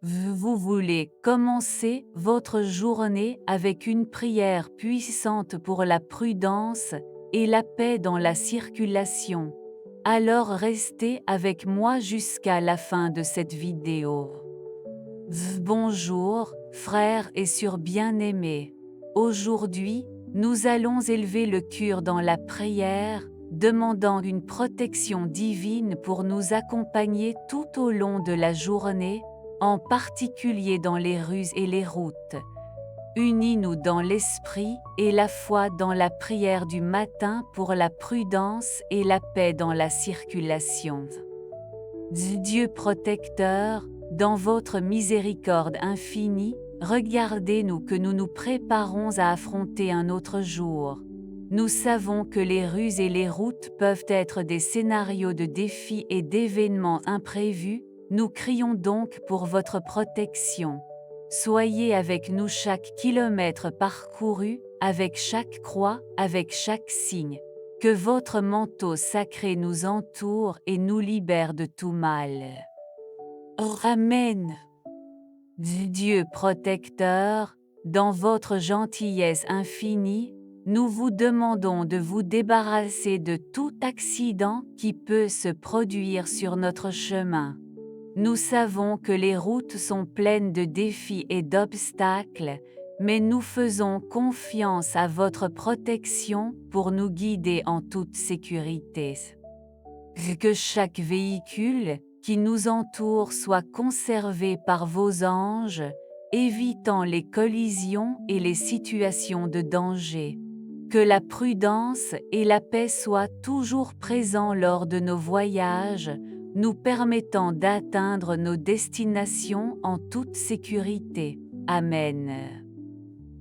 Vous voulez commencer votre journée avec une prière puissante pour la prudence et la paix dans la circulation. Alors restez avec moi jusqu'à la fin de cette vidéo. Bonjour, frères et sœurs bien-aimés. Aujourd'hui, nous allons élever le cœur dans la prière, demandant une protection divine pour nous accompagner tout au long de la journée, en particulier dans les rues et les routes. Unis-nous dans l'esprit et la foi dans la prière du matin pour la prudence et la paix dans la circulation. Dieu protecteur, dans votre miséricorde infinie, regardez-nous que nous nous préparons à affronter un autre jour. Nous savons que les rues et les routes peuvent être des scénarios de défis et d'événements imprévus, nous crions donc pour votre protection. Soyez avec nous chaque kilomètre parcouru, avec chaque croix, avec chaque signe. Que votre manteau sacré nous entoure et nous libère de tout mal. Amen. Dieu protecteur, dans votre gentillesse infinie, nous vous demandons de vous débarrasser de tout accident qui peut se produire sur notre chemin. Nous savons que les routes sont pleines de défis et d'obstacles, mais nous faisons confiance à votre protection pour nous guider en toute sécurité. Que chaque véhicule qui nous entoure soit conservé par vos anges, évitant les collisions et les situations de danger. Que la prudence et la paix soient toujours présents lors de nos voyages, nous permettant d'atteindre nos destinations en toute sécurité. Amen.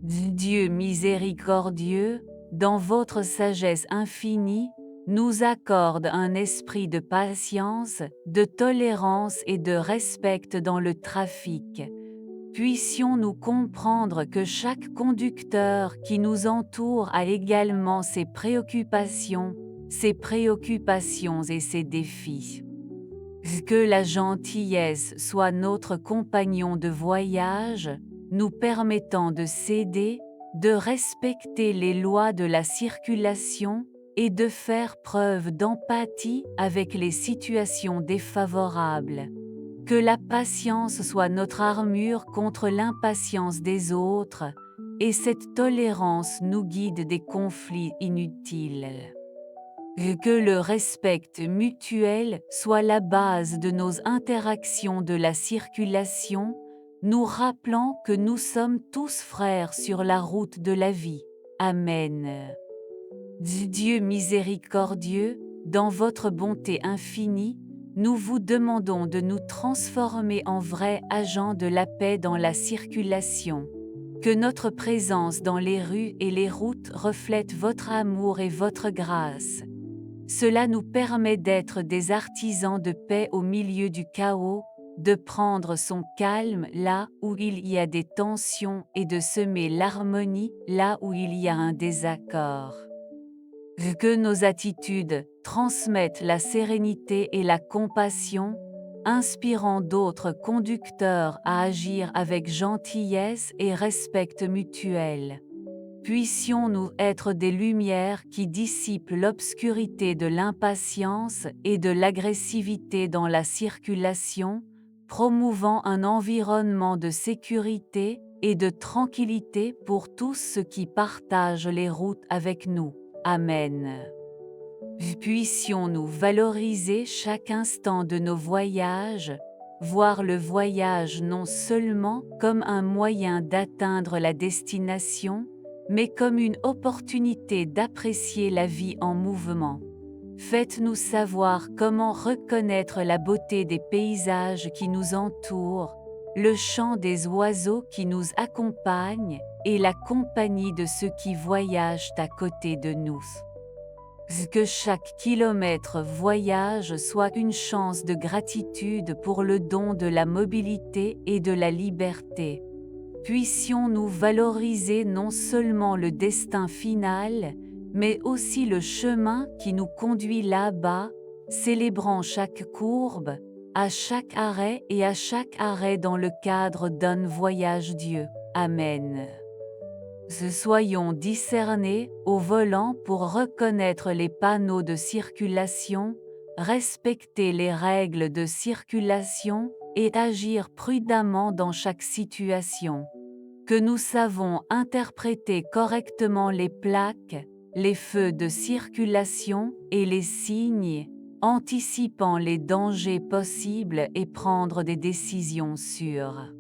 Dieu miséricordieux, dans votre sagesse infinie, nous accorde un esprit de patience, de tolérance et de respect dans le trafic. Puissions-nous comprendre que chaque conducteur qui nous entoure a également ses préoccupations et ses défis. Que la gentillesse soit notre compagnon de voyage, nous permettant de céder, de respecter les lois de la circulation et de faire preuve d'empathie avec les situations défavorables. Que la patience soit notre armure contre l'impatience des autres, et cette tolérance nous guide des conflits inutiles. Que le respect mutuel soit la base de nos interactions de la circulation, nous rappelant que nous sommes tous frères sur la route de la vie. Amen. Dieu miséricordieux, dans votre bonté infinie, nous vous demandons de nous transformer en vrais agents de la paix dans la circulation. Que notre présence dans les rues et les routes reflète votre amour et votre grâce. Cela nous permet d'être des artisans de paix au milieu du chaos, de prendre son calme là où il y a des tensions et de semer l'harmonie là où il y a un désaccord. Que nos attitudes transmettent la sérénité et la compassion, inspirant d'autres conducteurs à agir avec gentillesse et respect mutuel. Puissions-nous être des lumières qui dissipent l'obscurité de l'impatience et de l'agressivité dans la circulation, promouvant un environnement de sécurité et de tranquillité pour tous ceux qui partagent les routes avec nous. Amen. Puissions-nous valoriser chaque instant de nos voyages, voir le voyage non seulement comme un moyen d'atteindre la destination, mais comme une opportunité d'apprécier la vie en mouvement. Faites-nous savoir comment reconnaître la beauté des paysages qui nous entourent, le chant des oiseaux qui nous accompagnent et la compagnie de ceux qui voyagent à côté de nous. Que chaque kilomètre voyage soit une chance de gratitude pour le don de la mobilité et de la liberté. Puissions-nous valoriser non seulement le destin final, mais aussi le chemin qui nous conduit là-bas, célébrant chaque courbe, à chaque arrêt et à chaque arrêt dans le cadre d'un voyage Dieu. Amen. Soyons discernés au volant pour reconnaître les panneaux de circulation, respecter les règles de circulation et agir prudemment dans chaque situation. Que nous savons interpréter correctement les plaques, les feux de circulation et les signes, anticipant les dangers possibles et prendre des décisions sûres.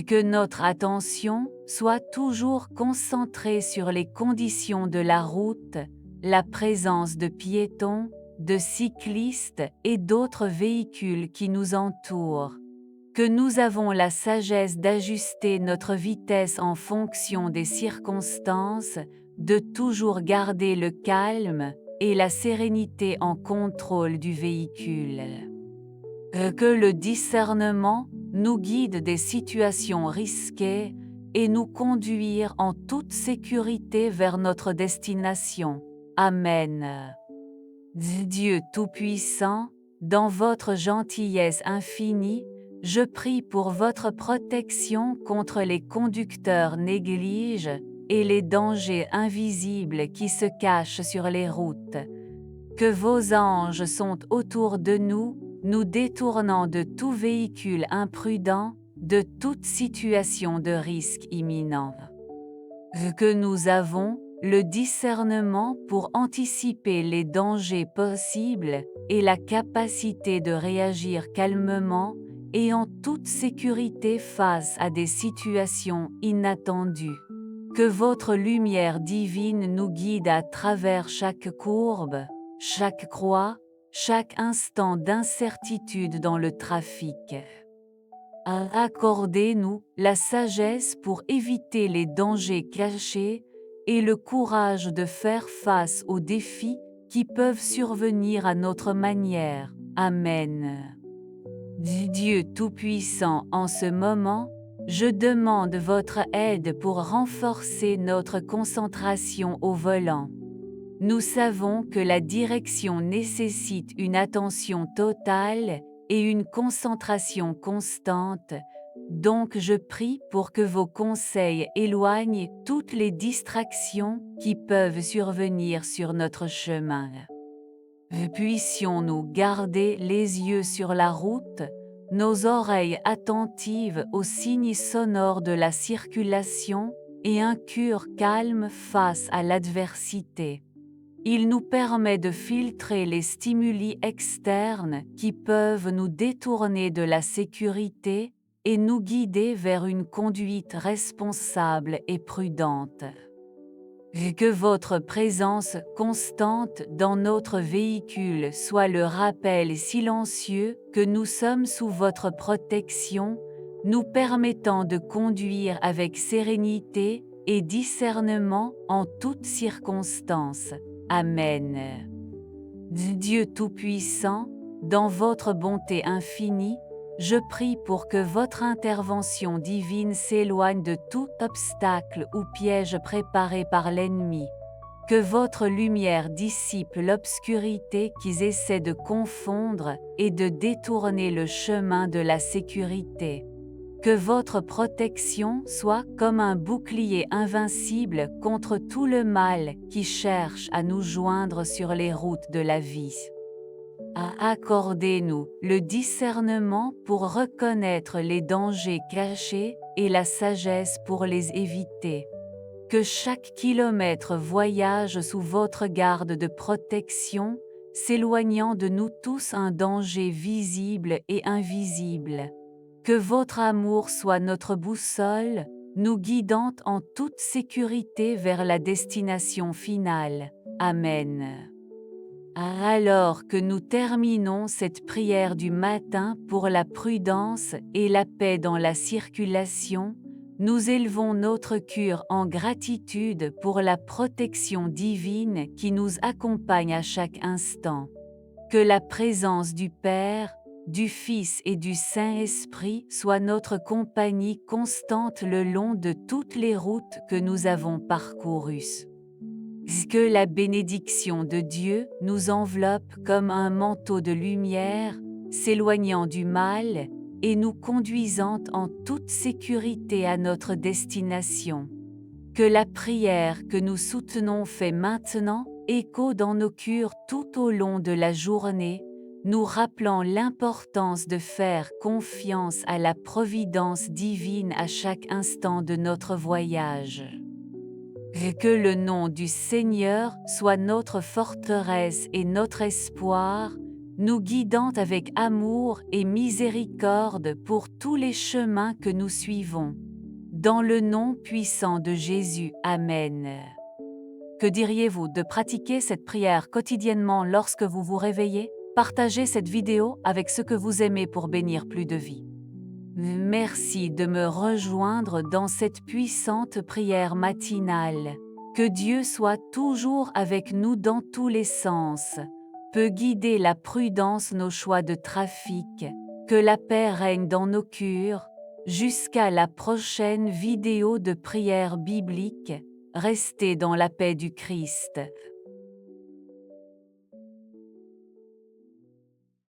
Que notre attention soit toujours concentrée sur les conditions de la route, la présence de piétons, de cyclistes et d'autres véhicules qui nous entourent. Que nous avons la sagesse d'ajuster notre vitesse en fonction des circonstances, de toujours garder le calme et la sérénité en contrôle du véhicule. Que le discernement nous guide des situations risquées et nous conduire en toute sécurité vers notre destination. Amen. Dieu Tout-Puissant, dans votre gentillesse infinie, je prie pour votre protection contre les conducteurs négligents et les dangers invisibles qui se cachent sur les routes. Que vos anges sont autour de nous, nous détournant de tout véhicule imprudent, de toute situation de risque imminent. Que nous avons le discernement pour anticiper les dangers possibles et la capacité de réagir calmement et en toute sécurité face à des situations inattendues. Que votre lumière divine nous guide à travers chaque courbe, chaque croix, chaque instant d'incertitude dans le trafic. Accordez-nous la sagesse pour éviter les dangers cachés et le courage de faire face aux défis qui peuvent survenir à notre manière. Amen. Dieu Tout-Puissant, en ce moment, je demande votre aide pour renforcer notre concentration au volant. Nous savons que la direction nécessite une attention totale et une concentration constante, donc je prie pour que vos conseils éloignent toutes les distractions qui peuvent survenir sur notre chemin. Puissions-nous garder les yeux sur la route, nos oreilles attentives aux signes sonores de la circulation et un cœur calme face à l'adversité. Il nous permet de filtrer les stimuli externes qui peuvent nous détourner de la sécurité et nous guider vers une conduite responsable et prudente. Que votre présence constante dans notre véhicule soit le rappel silencieux que nous sommes sous votre protection, nous permettant de conduire avec sérénité et discernement en toutes circonstances. Amen. Dieu Tout-Puissant, dans votre bonté infinie, je prie pour que votre intervention divine s'éloigne de tout obstacle ou piège préparé par l'ennemi. Que votre lumière dissipe l'obscurité qu'ils essaient de confondre et de détourner le chemin de la sécurité. Que votre protection soit comme un bouclier invincible contre tout le mal qui cherche à nous joindre sur les routes de la vie. Accordez-nous le discernement pour reconnaître les dangers cachés et la sagesse pour les éviter. Que chaque kilomètre voyage sous votre garde de protection, s'éloignant de nous tous un danger visible et invisible. Que votre amour soit notre boussole, nous guidant en toute sécurité vers la destination finale. Amen. Alors que nous terminons cette prière du matin pour la prudence et la paix dans la circulation, nous élevons notre cœur en gratitude pour la protection divine qui nous accompagne à chaque instant. Que la présence du Père, du Fils et du Saint-Esprit soit notre compagnie constante le long de toutes les routes que nous avons parcourues. Que la bénédiction de Dieu nous enveloppe comme un manteau de lumière, s'éloignant du mal et nous conduisant en toute sécurité à notre destination. Que la prière que nous soutenons fait maintenant écho dans nos cœurs tout au long de la journée, nous rappelant l'importance de faire confiance à la providence divine à chaque instant de notre voyage. Que le nom du Seigneur soit notre forteresse et notre espoir, nous guidant avec amour et miséricorde pour tous les chemins que nous suivons. Dans le nom puissant de Jésus, Amen. Que diriez-vous de pratiquer cette prière quotidiennement lorsque vous vous réveillez? Partagez cette vidéo avec ceux que vous aimez pour bénir plus de vies. Merci de me rejoindre dans cette puissante prière matinale. Que Dieu soit toujours avec nous dans tous les sens, peut guider la prudence nos choix de trafic, que la paix règne dans nos cœurs. Jusqu'à la prochaine vidéo de prière biblique, restez dans la paix du Christ.